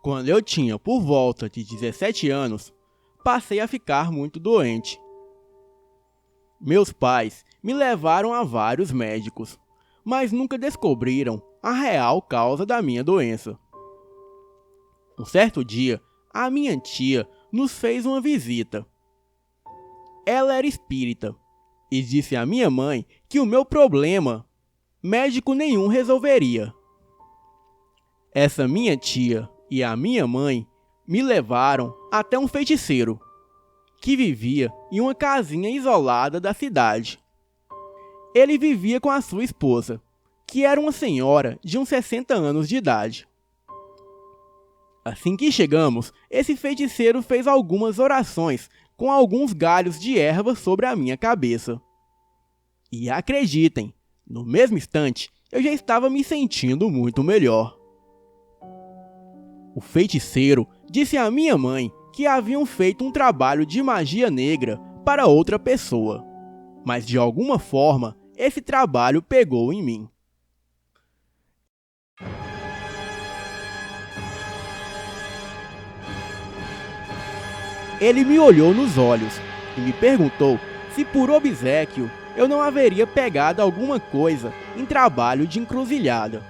Quando eu tinha por volta de 17 anos, passei a ficar muito doente. Meus pais me levaram a vários médicos, mas nunca descobriram a real causa da minha doença. Um certo dia, a minha tia nos fez uma visita. Ela era espírita e disse à minha mãe que o meu problema, médico nenhum resolveria. Essa minha tia e a minha mãe me levaram até um feiticeiro, que vivia em uma casinha isolada da cidade. Ele vivia com a sua esposa, que era uma senhora de uns 60 anos de idade. Assim que chegamos, esse feiticeiro fez algumas orações com alguns galhos de erva sobre a minha cabeça. E acreditem, no mesmo instante, eu já estava me sentindo muito melhor. O feiticeiro disse à minha mãe que haviam feito um trabalho de magia negra para outra pessoa, mas de alguma forma esse trabalho pegou em mim. Ele me olhou nos olhos e me perguntou se por obséquio eu não haveria pegado alguma coisa em trabalho de encruzilhada.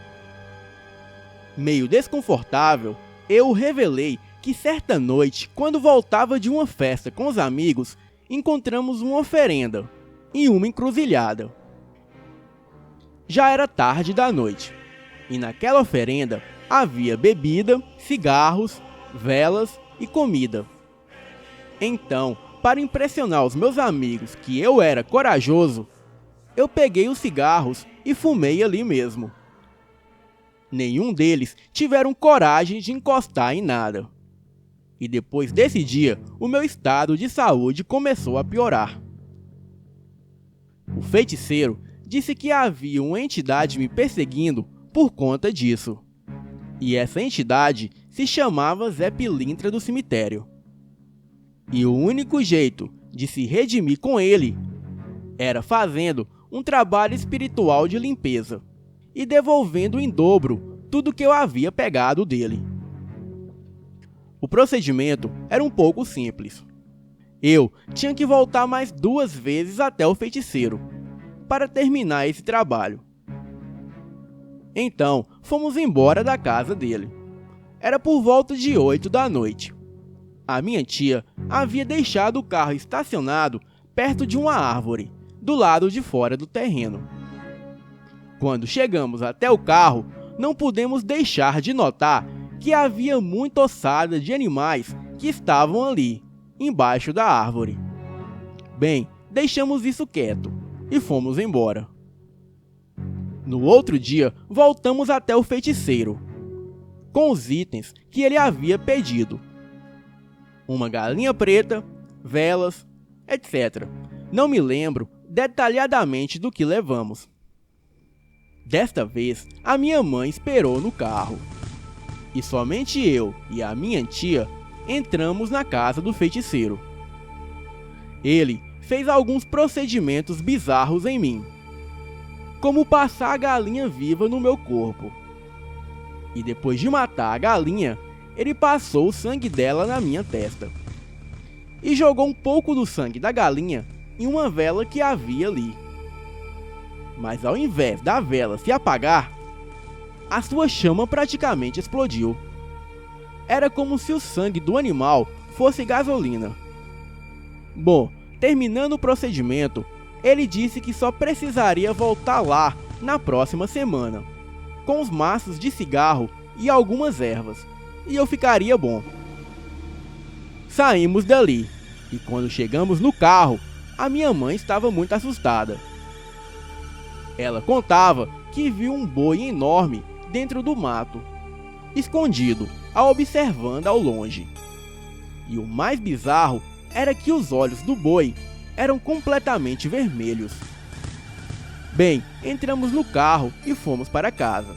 Meio desconfortável, eu revelei que certa noite, quando voltava de uma festa com os amigos, encontramos uma oferenda em uma encruzilhada. Já era tarde da noite, e naquela oferenda havia bebida, cigarros, velas e comida. Então, para impressionar os meus amigos que eu era corajoso, eu peguei os cigarros e fumei ali mesmo. Nenhum deles tiveram coragem de encostar em nada. E depois desse dia, o meu estado de saúde começou a piorar. O feiticeiro disse que havia uma entidade me perseguindo por conta disso. E essa entidade se chamava Zé Pilintra do cemitério. E o único jeito de se redimir com ele era fazendo um trabalho espiritual de limpeza e devolvendo em dobro tudo que eu havia pegado dele. O procedimento era um pouco simples. Eu tinha que voltar mais 2 vezes até o feiticeiro para terminar esse trabalho. Então, fomos embora da casa dele. Era por volta de 8 da noite. A minha tia havia deixado o carro estacionado perto de uma árvore, do lado de fora do terreno. Quando chegamos até o carro, não pudemos deixar de notar que havia muita ossada de animais que estavam ali, embaixo da árvore. Bem, deixamos isso quieto e fomos embora. No outro dia, voltamos até o feiticeiro, com os itens que ele havia pedido. Uma galinha preta, velas, etc. Não me lembro detalhadamente do que levamos. Desta vez, a minha mãe esperou no carro. E somente eu e a minha tia entramos na casa do feiticeiro. Ele fez alguns procedimentos bizarros em mim, como passar a galinha viva no meu corpo. E depois de matar a galinha, ele passou o sangue dela na minha testa. E jogou um pouco do sangue da galinha em uma vela que havia ali. Mas ao invés da vela se apagar, a sua chama praticamente explodiu. Era como se o sangue do animal fosse gasolina. Bom, terminando o procedimento, ele disse que só precisaria voltar lá na próxima semana, com os maços de cigarro e algumas ervas, e eu ficaria bom. Saímos dali, e quando chegamos no carro, a minha mãe estava muito assustada. Ela contava que viu um boi enorme dentro do mato, escondido, a observando ao longe. E o mais bizarro era que os olhos do boi eram completamente vermelhos. Bem, entramos no carro e fomos para casa.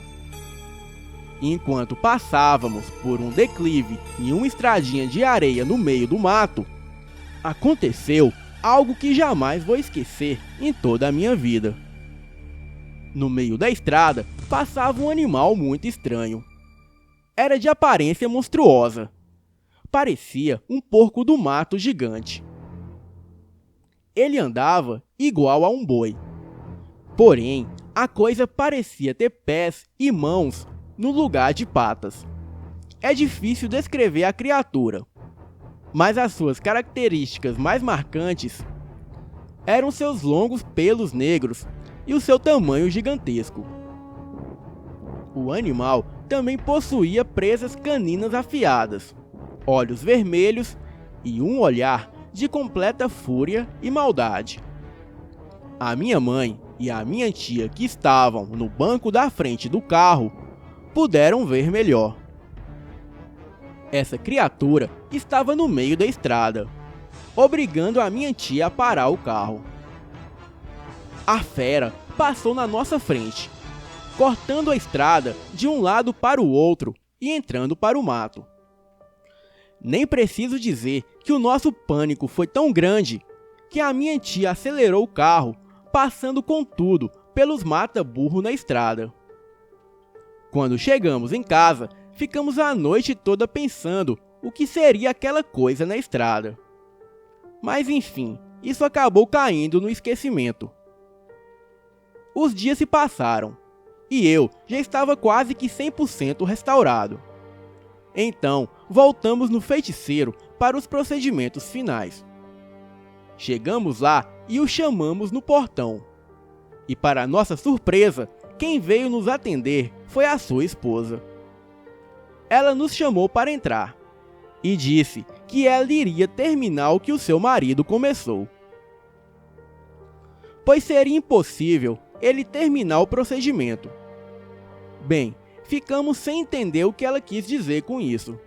Enquanto passávamos por um declive em uma estradinha de areia no meio do mato, aconteceu algo que jamais vou esquecer em toda a minha vida. No meio da estrada, passava um animal muito estranho. era de aparência monstruosa. Parecia um porco do mato gigante. Ele andava igual a um boi. Porém, a coisa parecia ter pés e mãos no lugar de patas. É difícil descrever a criatura, mas as suas características mais marcantes eram seus longos pelos negros e o seu tamanho gigantesco. O animal também possuía presas caninas afiadas, olhos vermelhos e um olhar de completa fúria e maldade. A minha mãe e a minha tia, que estavam no banco da frente do carro, puderam ver melhor. Essa criatura estava no meio da estrada, obrigando a minha tia a parar o carro. A fera passou na nossa frente, cortando a estrada de um lado para o outro e entrando para o mato. Nem preciso dizer que o nosso pânico foi tão grande que a minha tia acelerou o carro, passando com tudo pelos mata-burro na estrada. Quando chegamos em casa, ficamos a noite toda pensando o que seria aquela coisa na estrada. Mas enfim, isso acabou caindo no esquecimento. Os dias se passaram e eu já estava quase que 100% restaurado. Então, voltamos no feiticeiro para os procedimentos finais. Chegamos lá e o chamamos no portão. E para nossa surpresa, quem veio nos atender foi a sua esposa. Ela nos chamou para entrar e disse que ela iria terminar o que o seu marido começou, pois seria impossível ele terminar o procedimento. Bem, ficamos sem entender o que ela quis dizer com isso.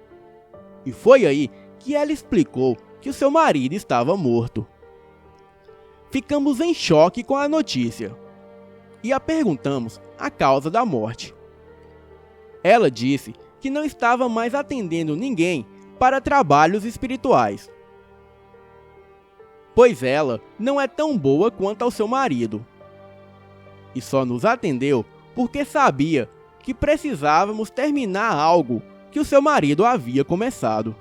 E foi aí que ela explicou que o seu marido estava morto. Ficamos em choque com a notícia e a perguntamos a causa da morte. Ela disse que não estava mais atendendo ninguém para trabalhos espirituais, pois ela não é tão boa quanto ao seu marido, e só nos atendeu porque sabia que precisávamos terminar algo que o seu marido havia começado.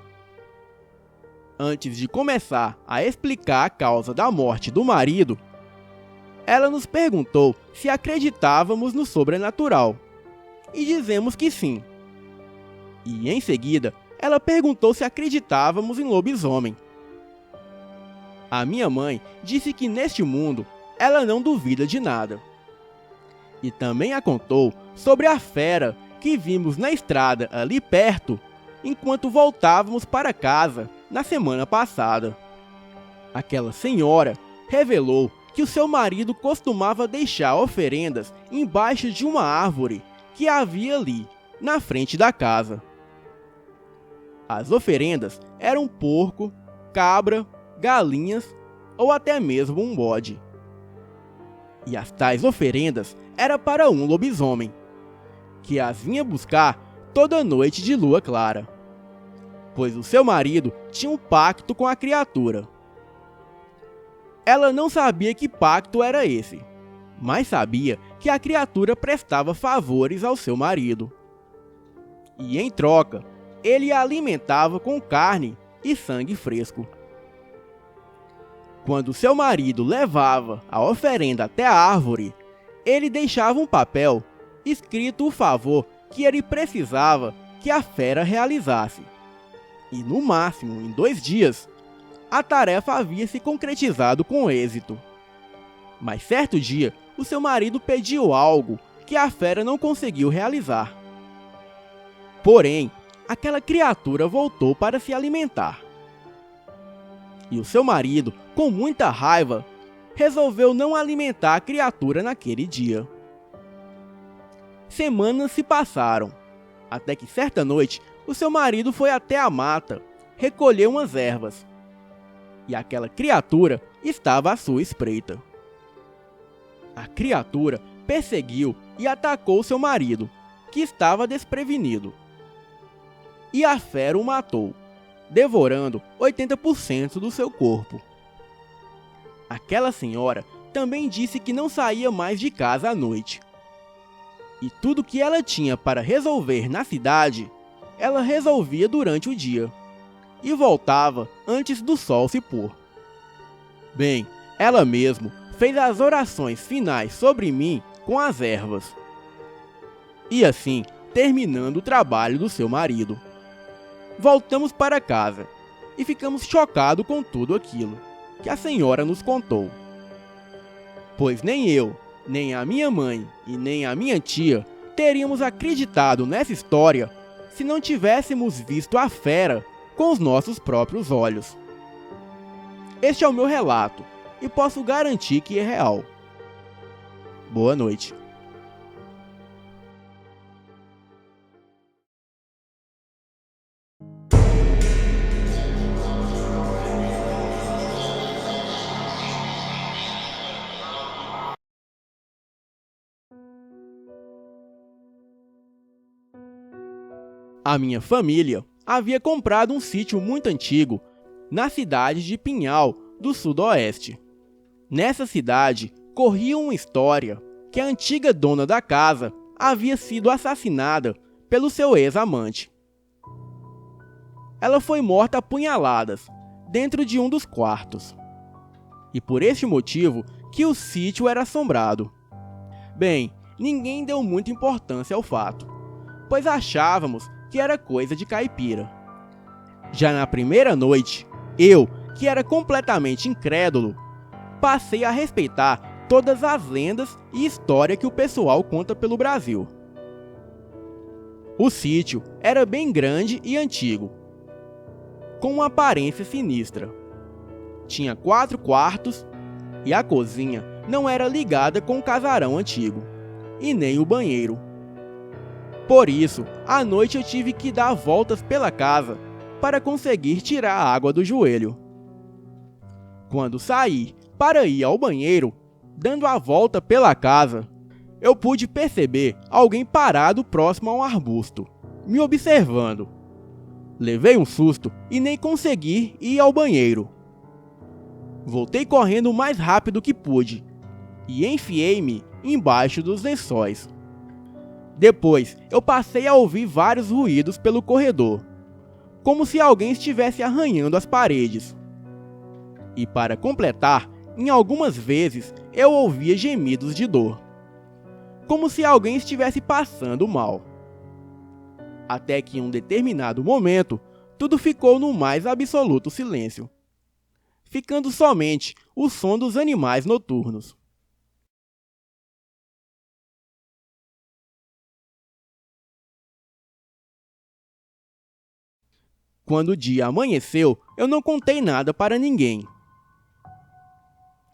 Antes de começar a explicar a causa da morte do marido, ela nos perguntou se acreditávamos no sobrenatural, e dizemos que sim. E em seguida, ela perguntou se acreditávamos em lobisomem. A minha mãe disse que neste mundo ela não duvida de nada. E também a contou sobre a fera que vimos na estrada ali perto, enquanto voltávamos para casa na semana passada. Aquela senhora revelou que o seu marido costumava deixar oferendas embaixo de uma árvore que havia ali, na frente da casa. As oferendas eram porco, cabra, galinhas ou até mesmo um bode. E as tais oferendas eram para um lobisomem, que as vinha buscar toda noite de lua clara, pois o seu marido tinha um pacto com a criatura. Ela não sabia que pacto era esse, mas sabia que a criatura prestava favores ao seu marido. E em troca, ele a alimentava com carne e sangue fresco. Quando seu marido levava a oferenda até a árvore, ele deixava um papel escrito o favor que ele precisava que a fera realizasse. E no máximo, em 2 dias, a tarefa havia se concretizado com êxito. Mas certo dia, o seu marido pediu algo que a fera não conseguiu realizar. Porém, aquela criatura voltou para se alimentar. E o seu marido, com muita raiva, resolveu não alimentar a criatura naquele dia. Semanas se passaram, até que certa noite, o seu marido foi até a mata, recolher umas ervas. E aquela criatura estava à sua espreita. A criatura perseguiu e atacou seu marido, que estava desprevenido. E a fera o matou, devorando 80% do seu corpo. Aquela senhora também disse que não saía mais de casa à noite. E tudo que ela tinha para resolver na cidade ela resolvia durante o dia e voltava antes do sol se pôr. Bem, ela mesmo fez as orações finais sobre mim com as ervas. E assim, terminando o trabalho do seu marido. Voltamos para casa e ficamos chocados com tudo aquilo que a senhora nos contou. Pois nem eu, nem a minha mãe e nem a minha tia teríamos acreditado nessa história se não tivéssemos visto a fera com os nossos próprios olhos. Este é o meu relato e posso garantir que é real. Boa noite. A minha família havia comprado um sítio muito antigo na cidade de Pinhal, do Sudoeste. Nessa cidade, corria uma história que a antiga dona da casa havia sido assassinada pelo seu ex-amante. Ela foi morta a punhaladas dentro de um dos quartos. E por este motivo que o sítio era assombrado. Bem, ninguém deu muita importância ao fato, pois achávamos que era coisa de caipira. Já na primeira noite, eu, que era completamente incrédulo, passei a respeitar todas as lendas e histórias que o pessoal conta pelo Brasil. O sítio era bem grande e antigo, com uma aparência sinistra. Tinha 4 quartos e a cozinha não era ligada com o casarão antigo, e nem o banheiro. Por isso, à noite eu tive que dar voltas pela casa para conseguir tirar a água do joelho. Quando saí para ir ao banheiro, dando a volta pela casa, eu pude perceber alguém parado próximo a um arbusto, me observando. Levei um susto e nem consegui ir ao banheiro. Voltei correndo o mais rápido que pude e enfiei-me embaixo dos lençóis. Depois, eu passei a ouvir vários ruídos pelo corredor, como se alguém estivesse arranhando as paredes. E para completar, em algumas vezes eu ouvia gemidos de dor, como se alguém estivesse passando mal. Até que em um determinado momento, tudo ficou no mais absoluto silêncio, ficando somente o som dos animais noturnos. Quando o dia amanheceu, eu não contei nada para ninguém.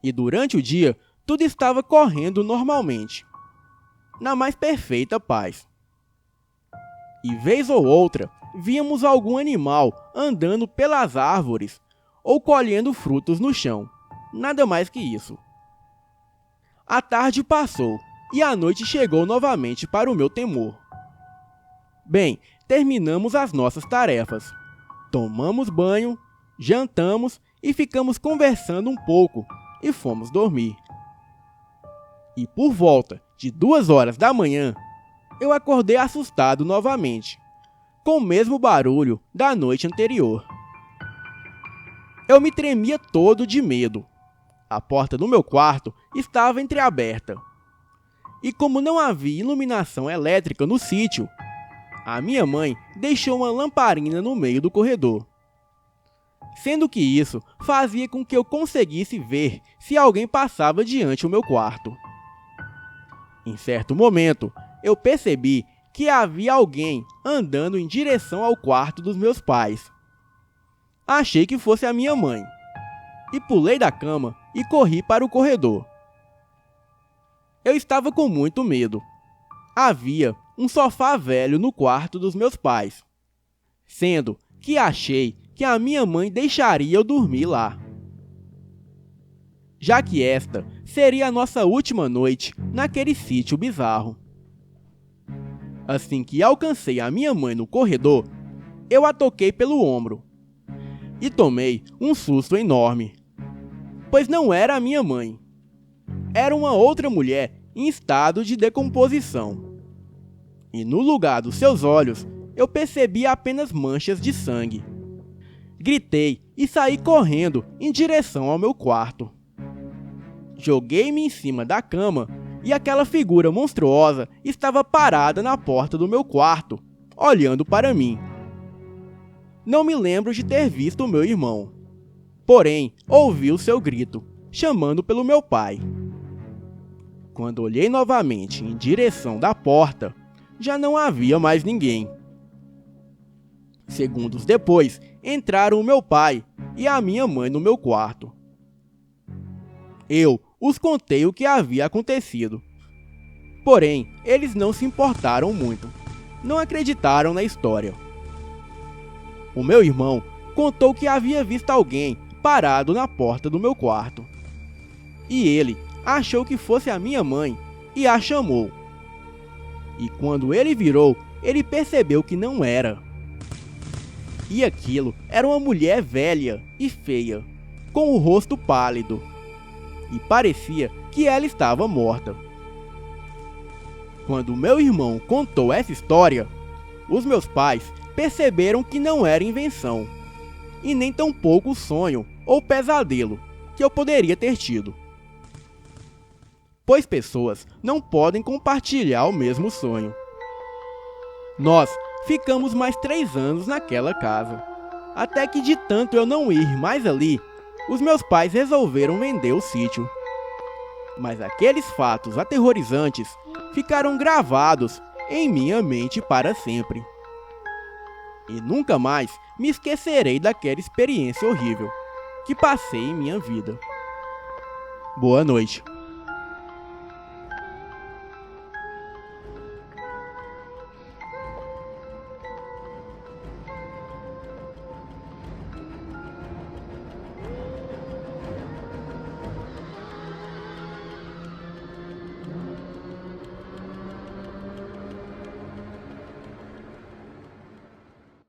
E durante o dia, tudo estava correndo normalmente, na mais perfeita paz. E vez ou outra, víamos algum animal andando pelas árvores ou colhendo frutos no chão. Nada mais que isso. A tarde passou e a noite chegou novamente para o meu temor. Bem, terminamos as nossas tarefas. Tomamos banho, jantamos e ficamos conversando um pouco e fomos dormir. E por volta de 2 horas da manhã, eu acordei assustado novamente, com o mesmo barulho da noite anterior. Eu me tremia todo de medo. A porta do meu quarto estava entreaberta. E como não havia iluminação elétrica no sítio, a minha mãe deixou uma lamparina no meio do corredor. Sendo que isso fazia com que eu conseguisse ver se alguém passava diante do meu quarto. Em certo momento, eu percebi que havia alguém andando em direção ao quarto dos meus pais. Achei que fosse a minha mãe, e pulei da cama e corri para o corredor. Eu estava com muito medo. Havia um sofá velho no quarto dos meus pais, sendo que achei que a minha mãe deixaria eu dormir lá, já que esta seria a nossa última noite naquele sítio bizarro. Assim que alcancei a minha mãe no corredor, eu a toquei pelo ombro e tomei um susto enorme, pois não era a minha mãe, era uma outra mulher em estado de decomposição. E no lugar dos seus olhos, eu percebi apenas manchas de sangue. Gritei e saí correndo em direção ao meu quarto. Joguei-me em cima da cama e aquela figura monstruosa estava parada na porta do meu quarto, olhando para mim. Não me lembro de ter visto o meu irmão. Porém, ouvi o seu grito, chamando pelo meu pai. Quando olhei novamente em direção da porta, já não havia mais ninguém. Segundos depois, entraram o meu pai e a minha mãe no meu quarto. Eu os contei o que havia acontecido. Porém, eles não se importaram muito. Não acreditaram na história. O meu irmão contou que havia visto alguém parado na porta do meu quarto. E ele achou que fosse a minha mãe e a chamou. E quando ele virou, ele percebeu que não era. E aquilo era uma mulher velha e feia, com o rosto pálido. E parecia que ela estava morta. Quando meu irmão contou essa história, os meus pais perceberam que não era invenção, e nem tampouco sonho ou pesadelo que eu poderia ter tido. Pois pessoas não podem compartilhar o mesmo sonho. Nós ficamos mais 3 anos naquela casa, até que de tanto eu não ir mais ali, os meus pais resolveram vender o sítio. Mas aqueles fatos aterrorizantes ficaram gravados em minha mente para sempre. E nunca mais me esquecerei daquela experiência horrível que passei em minha vida. Boa noite.